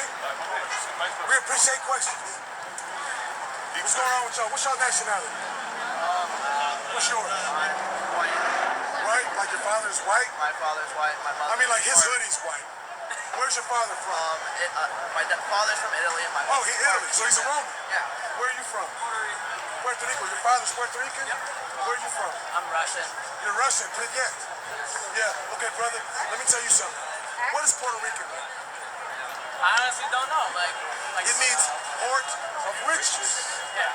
Okay? We appreciate questions. What's going on with y'all? What's your nationality? What's yours? White. White? Like your father's white? My father's white. My mother's I mean, like his white. hoodie's white. Where's your father from? My father's from Italy and my Oh, he's Italy, so he's a Roman. Yeah. Where are you from? Puerto Rico. Your father's Puerto Rican? Yep. Where are you from? I'm Russian. You're Russian, Привет. Yeah, okay, brother, let me tell you something. What does Puerto Rican mean? I honestly don't know. It means port of riches. Yeah.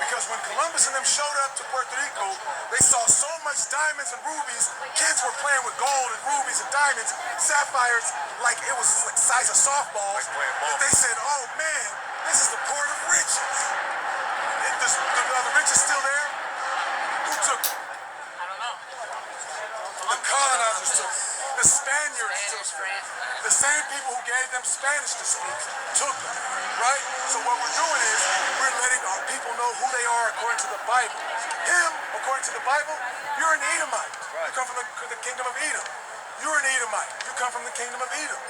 Because when Columbus and them showed up to Puerto Rico, they saw so much diamonds and rubies. Kids were playing with gold and rubies and diamonds, sapphires, like it was like the size of softballs. That they said, oh man, this is the port of riches. The riches still there? Who took it? I don't know. The colonizers took it. The Spaniards took it. France. The same people who gave them Spanish to speak took them, right? So what we're doing is we're letting our people know who they are according to the Bible. Him, according to the Bible, you're an Edomite. You come from the kingdom of Edom. You're an Edomite. You come from the kingdom of Edom.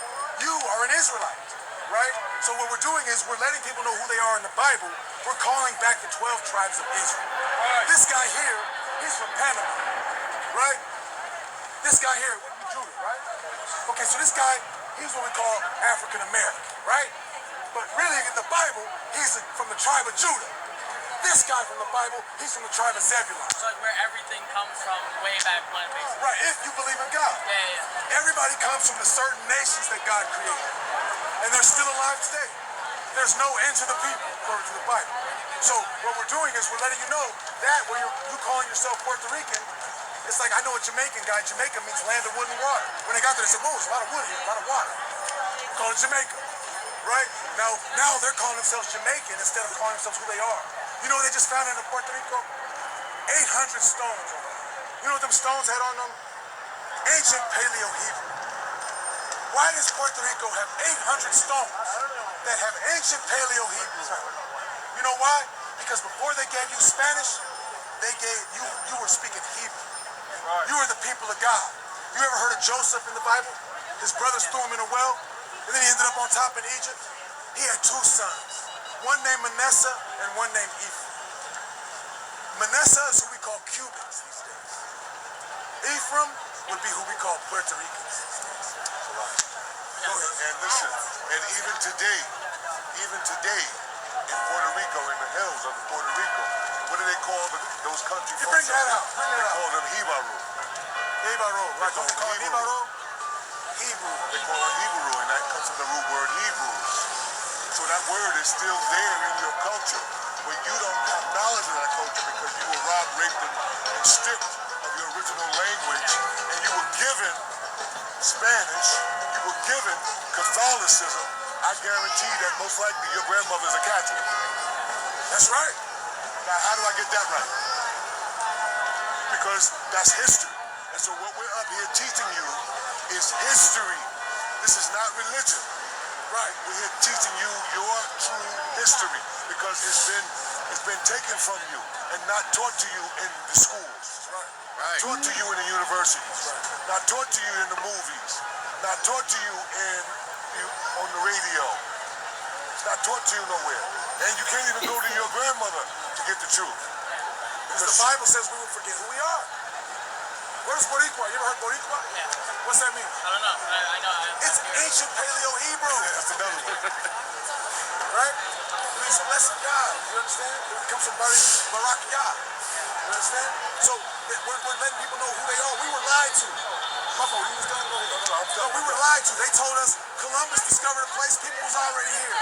You are an Israelite, right? So what we're doing is we're letting people know who they are in the Bible. We're calling back the 12 tribes of Israel. This guy here, he's from Panama, right? This guy here, Judah, right? Okay, so this guy, he's what we call African American, right? But really, in the Bible, he's from the tribe of Judah. This guy from the Bible, he's from the tribe of Zebulun. So like where everything comes from way back when, basically. Right, if you believe in God. Yeah. Everybody comes from the certain nations that God created. And they're still alive today. There's no end to the people, according to the Bible. So what we're doing is we're letting you know that when you calling yourself Puerto Rican, it's like I know a Jamaican guy. Jamaica means land of wood and water. When they got there, they said, whoa, there's a lot of wood here, a lot of water. Call it Jamaica, right? Now they're calling themselves Jamaican instead of calling themselves who they are. You know what they just found in Puerto Rico? 800 stones on them. You know what them stones had on them? Ancient Paleo-Hebrew. Why does Puerto Rico have 800 stones that have ancient Paleo-Hebrew on them? You know why? Because before they gave you Spanish, they gave you were speaking Hebrew. You were the people of God. You ever heard of Joseph in the Bible? His brothers threw him in a well, and then he ended up on top in Egypt. He had two sons, one named Manasseh and one named Ephraim. Manasseh is who we call Cubans these days. Ephraim would be who we call Puerto Ricans these days. Go ahead. And listen, and even today, in Puerto Rico, in the hills of Puerto Rico, what do they call those country folks? Bring that out. They call them Hibaru. Hibaru, right? They call it Hibaru? Hebrew. They call it Hebrew, and that comes from the root word Hebrews. So that word is still there in your culture, but you don't have knowledge of that culture because you were robbed, raped, and stripped of your original language, and you were given Spanish, you were given Catholicism. I guarantee that most likely your grandmother's a Catholic. That's right. Now, how do I get that right? Because that's history. And so what we're up here teaching you is history. This is not religion. Right. We're here teaching you your true history because it's been taken from you and not taught to you in the schools. Right. Taught to you in the universities. Not taught to you in the movies. Not taught to you on the radio. It's not taught to you nowhere. And you can't even go to your grandmother to get the truth. Because the Bible says we will forget who we are. What is Boricua? You ever heard Boricua? Yeah. What's that mean? I don't know. I know. It's ancient Paleo-Hebrew. That's another one. Right? It means blessed God. You understand? It comes from Barak Yah. You understand? So we're letting people know who they are. We were lied to. My fault. You was done? No, we were lied to. They told us Columbus discovered a place. People was already here.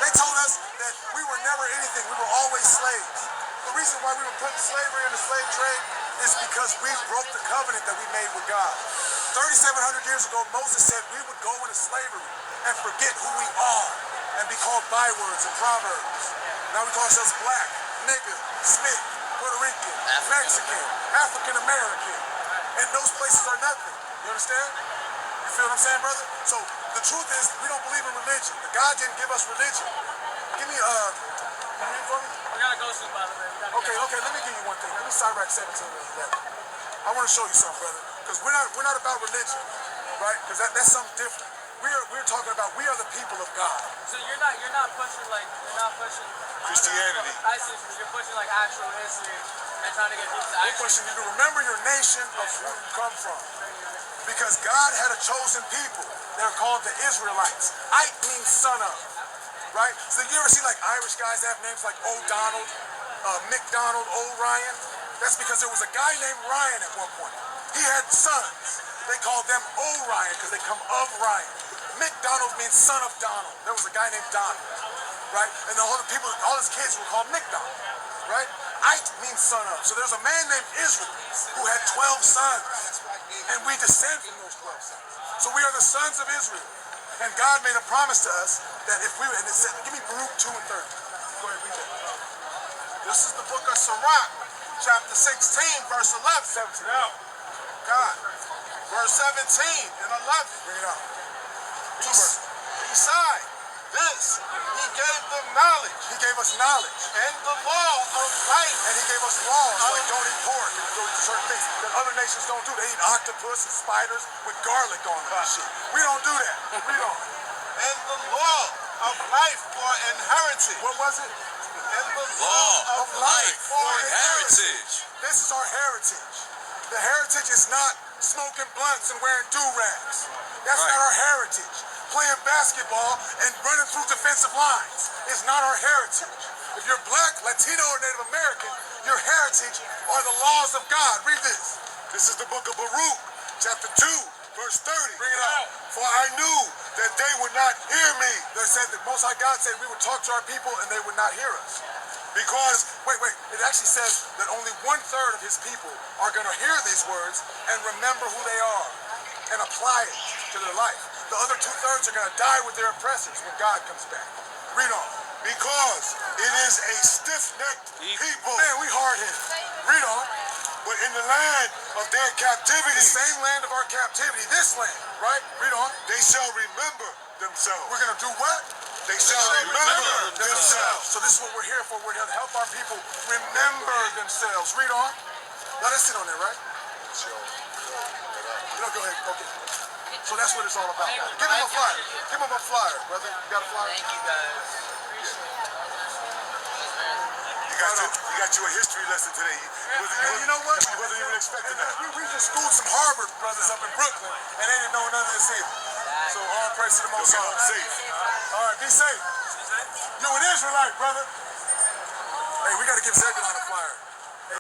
They told us that we were never anything. We were always slaves. The reason why we were put in slavery in the slave trade is because we broke the covenant that we made with God. 3,700 years ago, Moses said we would go into slavery and forget who we are and be called bywords and proverbs. Now we call ourselves black, nigga, Smith, Puerto Rican, Mexican, African American. And those places are nothing. You understand? You feel what I'm saying, brother? So the truth is, we don't believe in religion. God didn't give us religion. Give me, you read for me? We gotta go soon, by the way. Okay, let me give you one thing. Let me Sirach 17 and 11. I want to show you something, brother. Because we're not about religion, right? Because that's something different. we're talking about we are the people of God. So you're not pushing Christianity. ISIS. You're pushing like actual history and trying to get people to We're actually. pushing you to remember your nation of where you come from. Because God had a chosen people. They're called the Israelites. Ike means son of, right? So you ever see like Irish guys that have names like O'Donnell, McDonald, O'Ryan? That's because there was a guy named Ryan at one point. He had sons. They called them O'Ryan because they come of Ryan. McDonald means son of Donald. There was a guy named Donald, right? And all his kids were called McDonald, right? Ike means son of. So there's a man named Israel who had 12 sons. And we descend from those 12 sons. So we are the sons of Israel. And God made a promise to us that if we, and it said, give me Baruch 2 and 30. Go ahead, read that. This is the book of Sirach, chapter 16, verse 11. 17. God. Verse 17 and 11. Bring it out. Beside this, he gave them knowledge He gave us knowledge. and the law of life. And he gave us laws like don't eat pork and don't eat certain things that other nations don't do. They eat octopus and spiders with garlic on them and shit. We don't do that. We don't. And the law of life for inheritance. What was it? And the Law law of life for heritage. This is our heritage. The heritage is not smoking blunts and wearing do-rags. That's Right. not our heritage. Playing basketball and running through defensive lines is not our heritage. If you're black, Latino, or Native American, your heritage are the laws of God. Read this. This is the book of Baruch, chapter 2, verse 30. Bring it out. For I knew that they would not hear me, They said that Most High God said we would talk to our people and they would not hear us. because Wait. It actually says that only 1/3 of his people are going to hear these words and remember who they are and apply it to their life. The other 2/3 are going to die with their oppressors when God comes back. Read on. because it is a stiff-necked people. Man, we hard-headed. Read on. But in the land of their The captivity, same land of our captivity, this land, right? Read on. they shall remember themselves. We're going to do what? They shall remember themselves. So this is what we're here for. We're here to help our people remember themselves. Read on. Now let's sit on there, right? No, go ahead. Okay. So that's what it's all about. Give him a flyer. Give him a flyer, brother. You got a flyer? Thank you guys. You got you a history lesson today. Hey, you know what? You wasn't even expecting that. We just schooled some Harvard brothers up in Brooklyn, and they didn't know none of this either. So all praise to the Most Get High. home safe. All right, be safe. You're an Israelite, brother. Hey, we got to give Zebulon a flyer.